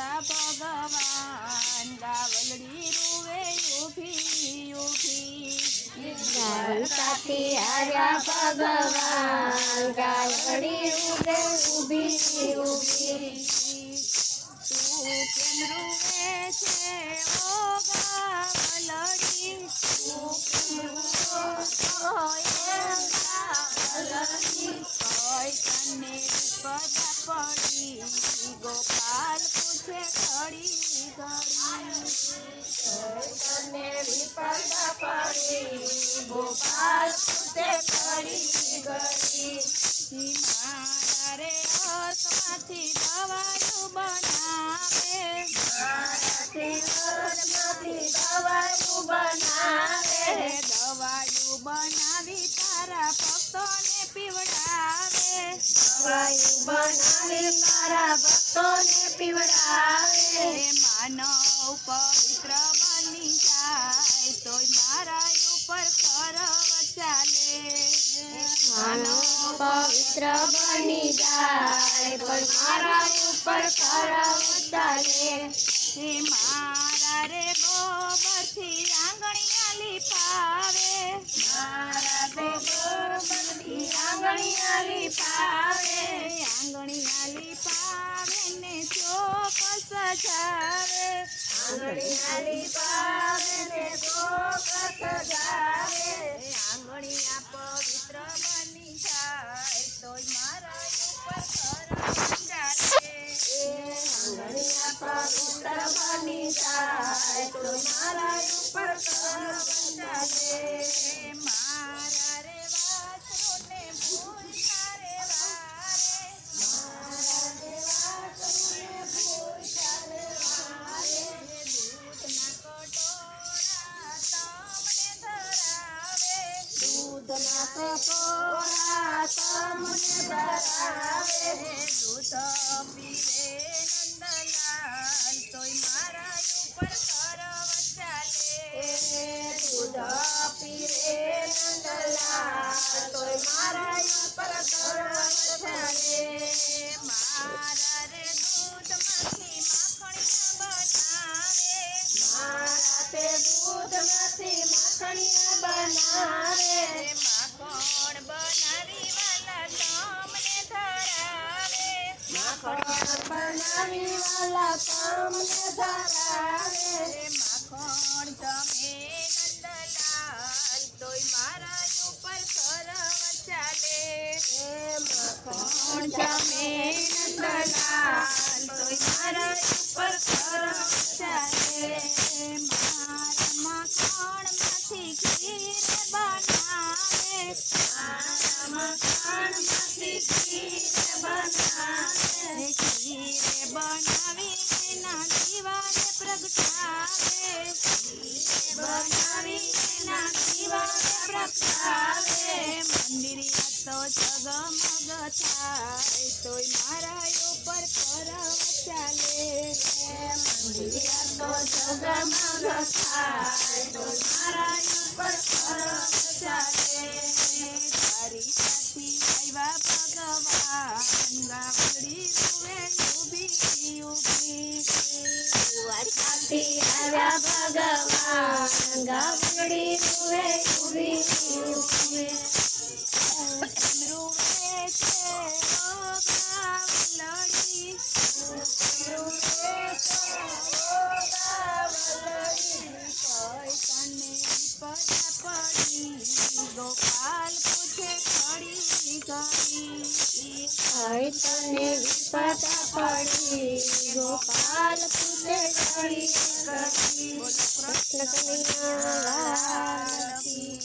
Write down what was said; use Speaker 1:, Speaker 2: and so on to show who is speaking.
Speaker 1: આવ્યા ભગવાન ગાવલડી રૂવે ઊભી ઊભી
Speaker 2: દ્વારકાથી આવ્યા ભગવાન ગાવડી રૂવે ઊભી ઊભી
Speaker 1: તું કેમ રૂવે છે ઓ ગાવલડી તું કેમ કોઈ તને વિપદા પડી ગોપાલ પૂછે ઘડી
Speaker 2: તને વિપદા પડી ગોપાલ પૂછે ઘડી ઘડી
Speaker 1: મારા રે હાથમાંથી દવાયું બનાવે
Speaker 2: દવાયું બનાવે
Speaker 1: દવાયું બનાવી તારા ભક્તોને પીવડાવે
Speaker 2: દવાયું બનાવી તારા ભક્તોને પીવડાવે
Speaker 1: માનવ પવિત્ર બની જાય તોય મારા ઉપર કરવ ચાલે
Speaker 2: માનવ પવિત્ર બની જાય પણ મારા ઉપર કરવ ચાલે
Speaker 1: મારા રે ગોબરથી આંગણિયા લીપાવે
Speaker 2: મારા રે ગોબરથી આંગણિયા લીપાવે
Speaker 1: આંગણિયા લીપાવે ને ચોક સજાવે
Speaker 2: આંગણિયા લીપાવે ને ચોક સજાવે
Speaker 1: આંગણિયા પવિત્ર બની જાય તોય મારા ઉપર કરવ ચાલે
Speaker 2: આંગણિયા પવિત્ર બની જાય તો મારા ઉપર કરવ ચાલે
Speaker 1: મારા રે વાસરુને ભૂલતા રે વારે
Speaker 2: મારા રે વાસરુને ભૂલતા રે વારે
Speaker 1: દૂધના કટોરા તમને ધરાવે
Speaker 2: દૂધના કટોરા તમને ધરાવે
Speaker 1: દૂધ પીવે નંદલાલ તોય મારા ઉપર કરવ ચાલે
Speaker 2: દૂધ પીરે નંદલાલ તોય મારા ઉપર કરવ ચાલે
Speaker 1: મારા રે દૂધમાંથી માખણિયા બનાવે
Speaker 2: મારા તે દૂધમાંથી માખણિયા બનાવે
Speaker 1: માખણ બનાવી વાલા તમને ધરાવે
Speaker 2: માખણ બનાવી વાલા તમને ધરાવે
Speaker 1: માખણ જમે નંદલાલ તોય મારા ઉપર કરવ ચાલે
Speaker 2: માખણ જમે નંદલાલ તોય મારા ઉપર કરવ ચાલે
Speaker 1: મારા માખણમાંથી ખીર બનાવે
Speaker 2: મારા માખણમાંથી ખીર બનાવે
Speaker 1: ખીર બનાવી એના દીવાને પ્રગટાવે
Speaker 2: બનાવી એના દીવાને પ્રગટાવે
Speaker 1: મંદિરિયા તો જગમગ થાય તોય મારા ઉપર કરવ ચાલે
Speaker 2: મંદિરિયા તો જગમગ થાય તો મારા ઉપર કરવ ચાલે
Speaker 1: દ્વારિકાથી આવ્યા ભગવાન ગાવડી રૂવે ઊભી ઊભી
Speaker 2: દ્વારકાથી આવ્યા ભગવાન ગાવડી રૂવે ઊભી ઊભી
Speaker 1: રૂવે છે ઓ ગાવલડી
Speaker 2: રૂવે છે ઓ ગાવલડી
Speaker 1: કોઈ તને વિપદા પડી ગોપાલ પૂછે ઘડી ઘડી
Speaker 2: તને વિપદા પડી ગોપાલ પૂછે ઘડી ઘડી કૃષ્ણ કનૈયા લાલ કી